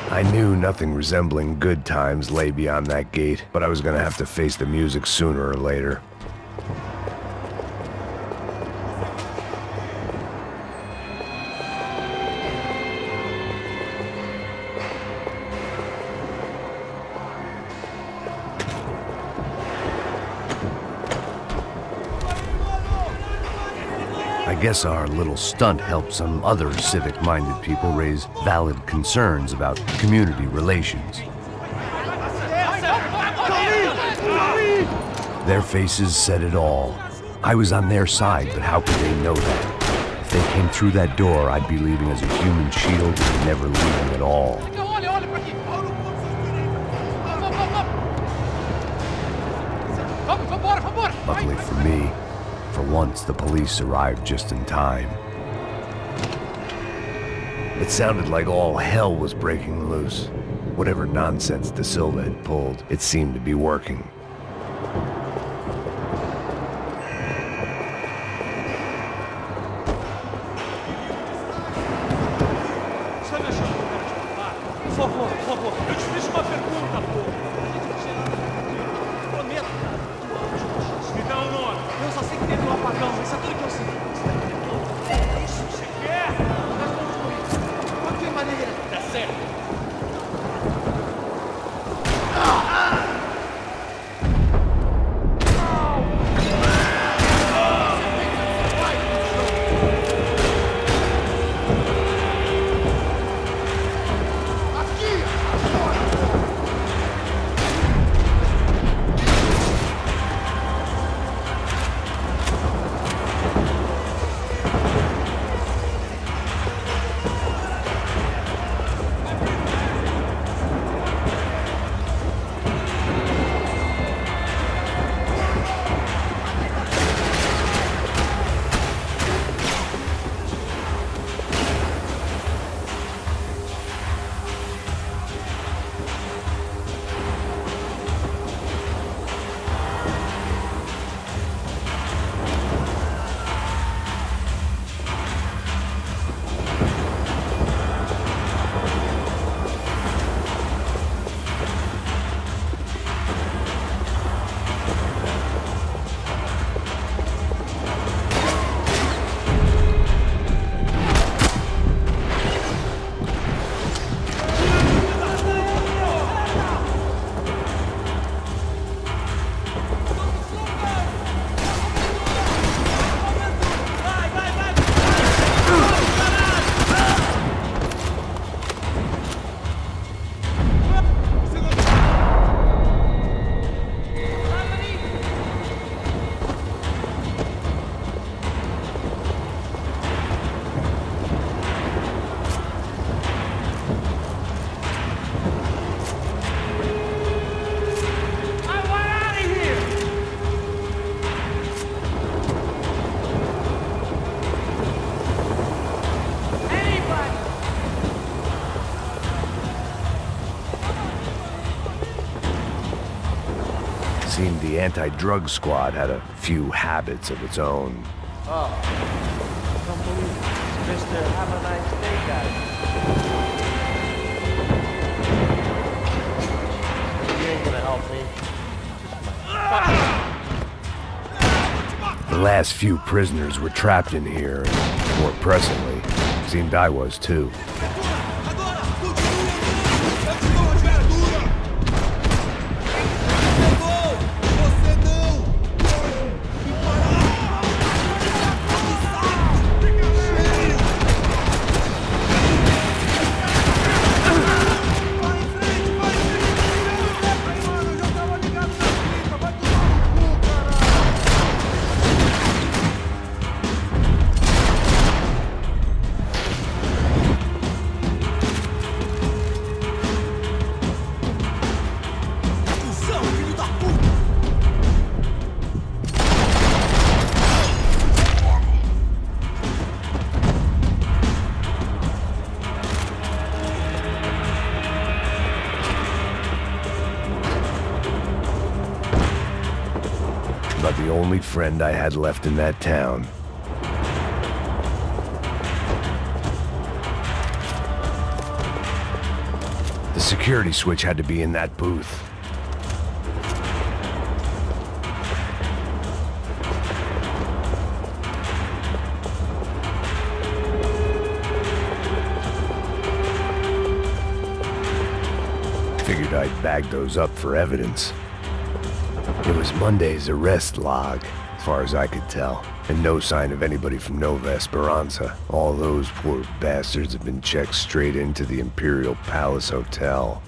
I knew nothing resembling good times lay beyond that gate, but I was gonna have to face the music sooner or later. I guess our little stunt helped some other civic-minded people raise valid concerns about community relations. Their faces said it all. I was on their side, but how could they know that? If they came through that door, I'd be leaving as a human shield and never leaving at all. Luckily for me, for once, the police arrived just in time. It sounded like all hell was breaking loose. Whatever nonsense De Silva had pulled, it seemed to be working. Seemed the anti-drug squad had a few habits of its own. Oh, I don't believe it. Mr. Have a nice day, guys. You ain't gonna help me. The last few prisoners were trapped in here, and more pressingly, it seemed I was too. the only friend I had left in that town. The security switch had to be in that booth. Figured I'd bag those up for evidence. It was Monday's arrest log, as far as I could tell, and no sign of anybody from Nova Esperanza. All those poor bastards have been checked straight into the Imperial Palace Hotel.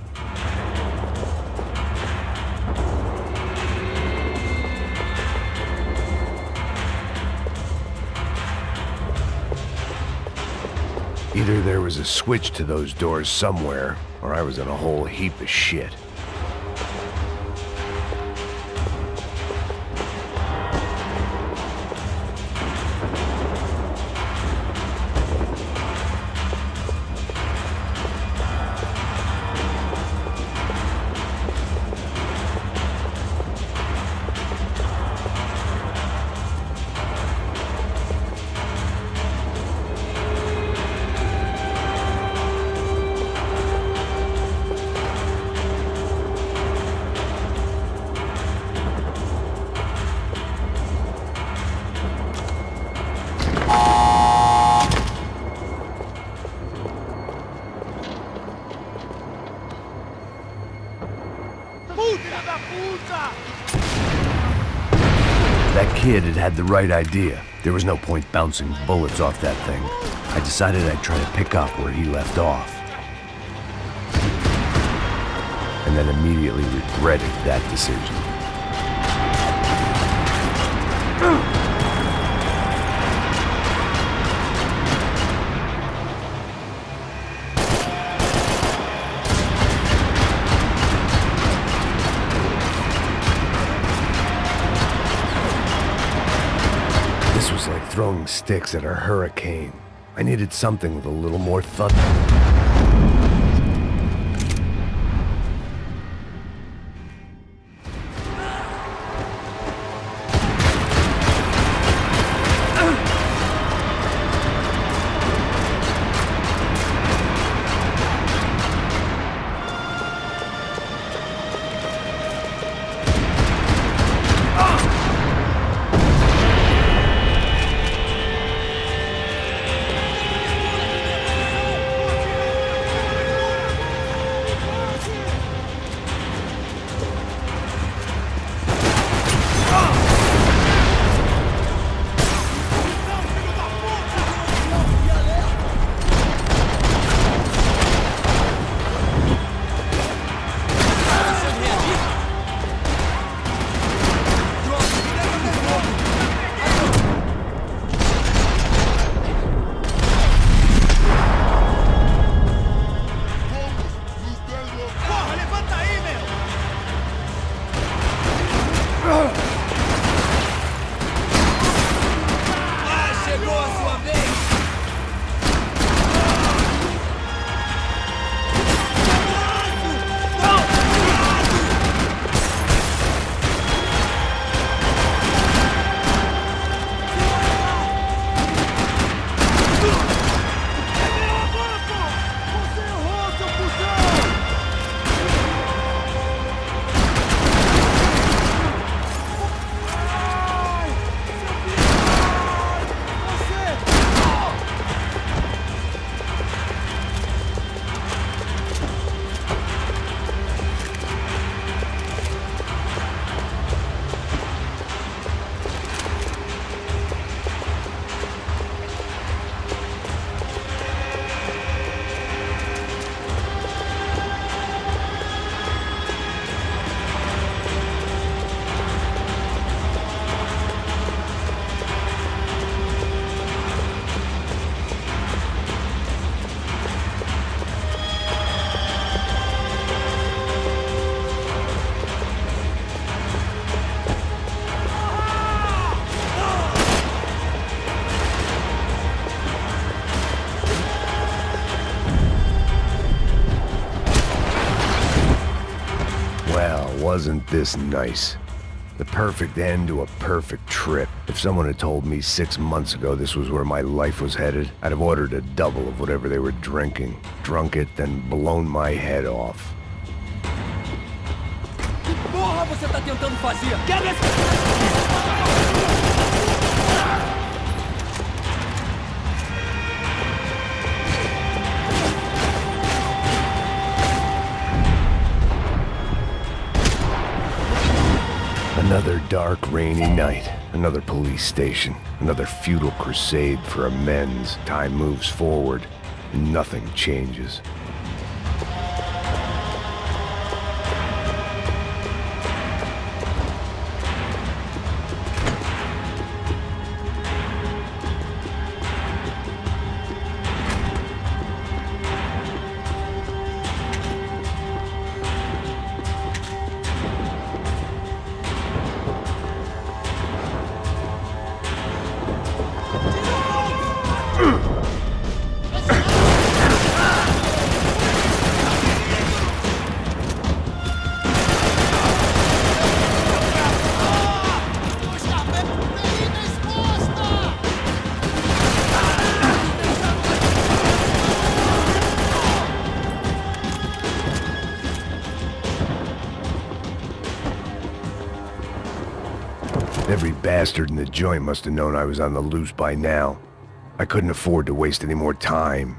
Either there was a switch to those doors somewhere, or I was in a whole heap of shit. That kid had the right idea. There was no point bouncing bullets off that thing. I decided I'd try to pick up where he left off. And then immediately regretted that decision. This was like throwing sticks at a hurricane. I needed something with a little more thunder. Wasn't this nice? The perfect end to a perfect trip. If someone had told me 6 months ago this was where my life was headed, I'd have ordered a double of whatever they were drinking, drunk it, then blown my head off. Que porra você tá tentando fazer? Quebra esse... Another dark, rainy night. Another police station. Another futile crusade for amends. Time moves forward, and nothing changes. Every bastard in the joint must have known I was on the loose by now. I couldn't afford to waste any more time.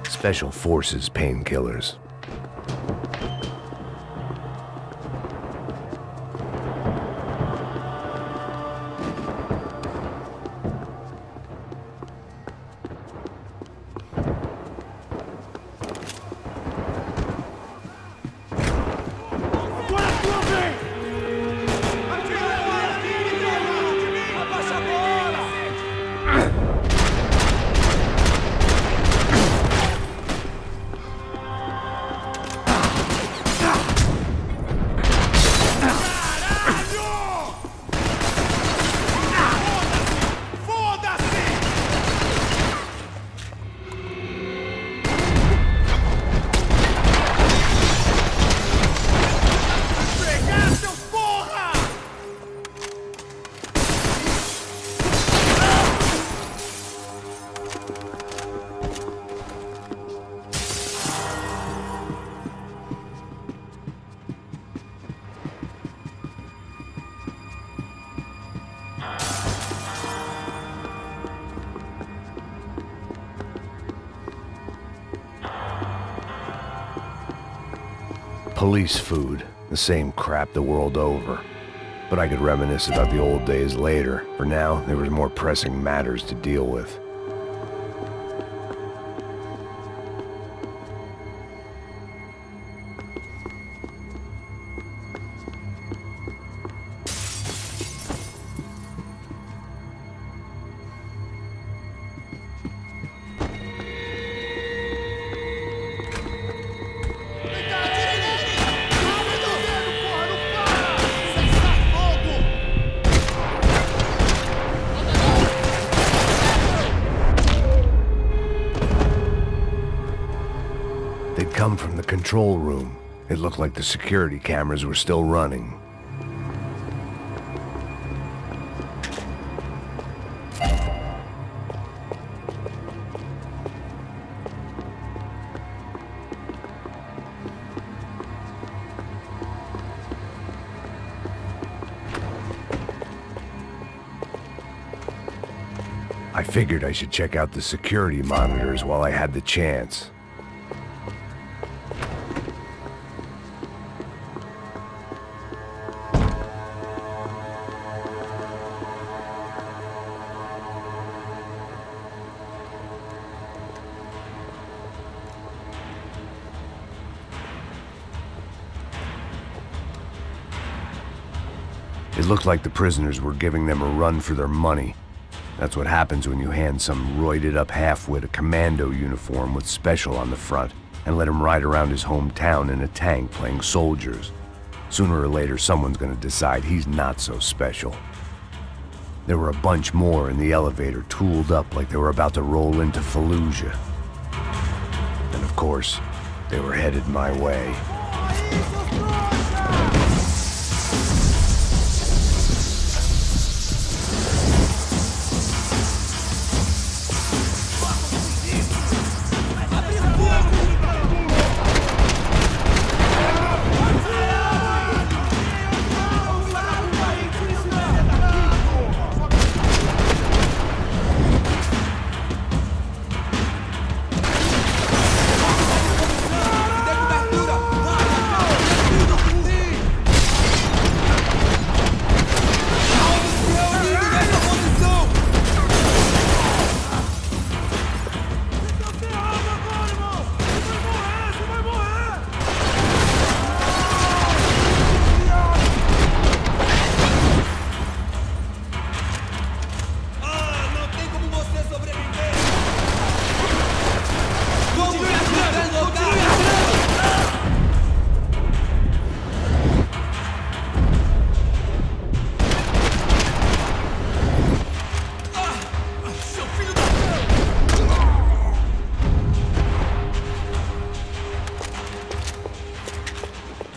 Special Forces painkillers. Police food, the same crap the world over. But I could reminisce about the old days later. For now, there was more pressing matters to deal with. They'd come from the control room. It looked like the security cameras were still running. I figured I should check out the security monitors while I had the chance. It looked like the prisoners were giving them a run for their money. That's what happens when you hand some roided-up halfwit a commando uniform with special on the front. and let him ride around his hometown in a tank playing soldiers. Sooner or later, someone's gonna decide he's not so special. There were a bunch more in the elevator, tooled up like they were about to roll into Fallujah. And of course, they were headed my way.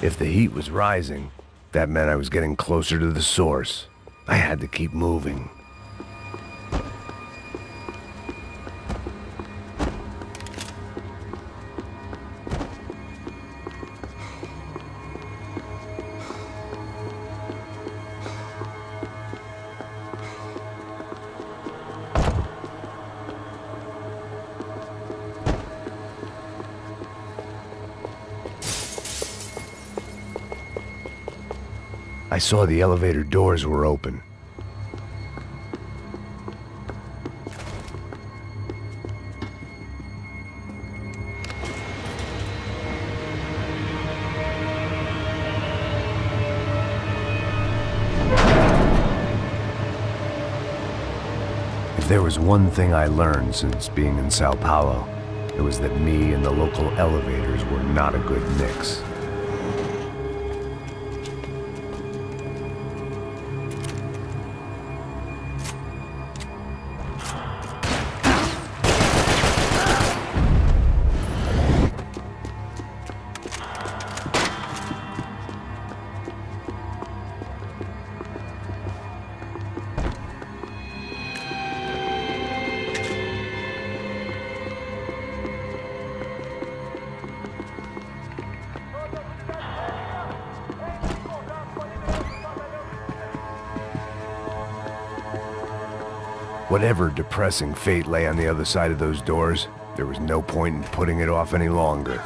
If the heat was rising, that meant I was getting closer to the source. I had to keep moving. I saw the elevator doors were open. If there was one thing I learned since being in Sao Paulo, it was that me and the local elevators were not a good mix. Whatever depressing fate lay on the other side of those doors, there was no point in putting it off any longer.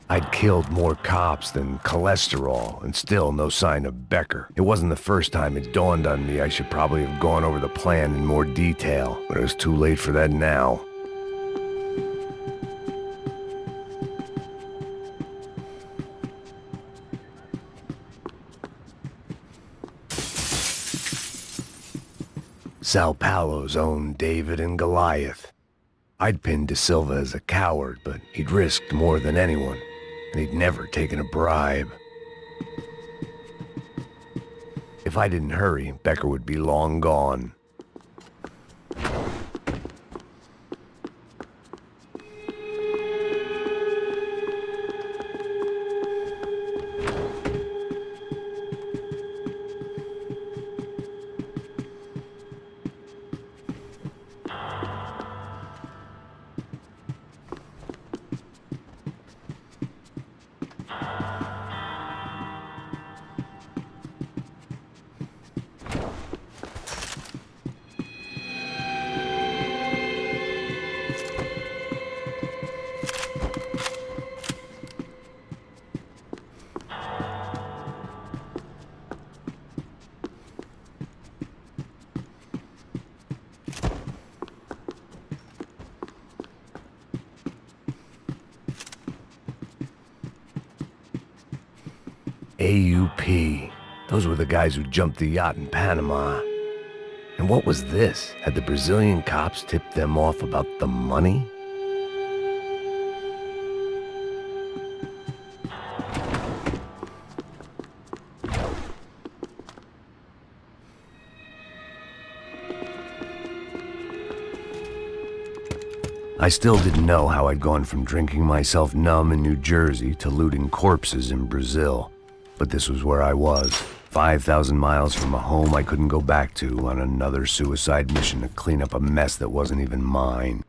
I'd killed more cops than cholesterol, and still no sign of Becker. It wasn't the first time it dawned on me I should probably have gone over the plan in more detail, but it was too late for that now. Sao Paulo's own David and Goliath. I'd pinned De Silva as a coward, but he'd risked more than anyone, and he'd never taken a bribe. If I didn't hurry, Becker would be long gone. AUP. Those were the guys who jumped the yacht in Panama. And what was this? Had the Brazilian cops tipped them off about the money? I still didn't know how I'd gone from drinking myself numb in New Jersey to looting corpses in Brazil. But this was where I was, 5,000 miles from a home I couldn't go back to, on another suicide mission to clean up a mess that wasn't even mine.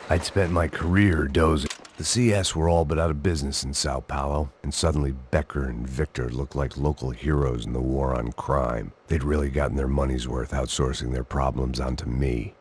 I'd spent my career dozing. The CS were all but out of business in Sao Paulo, and suddenly Becker and Victor looked like local heroes in the war on crime. They'd really gotten their money's worth outsourcing their problems onto me.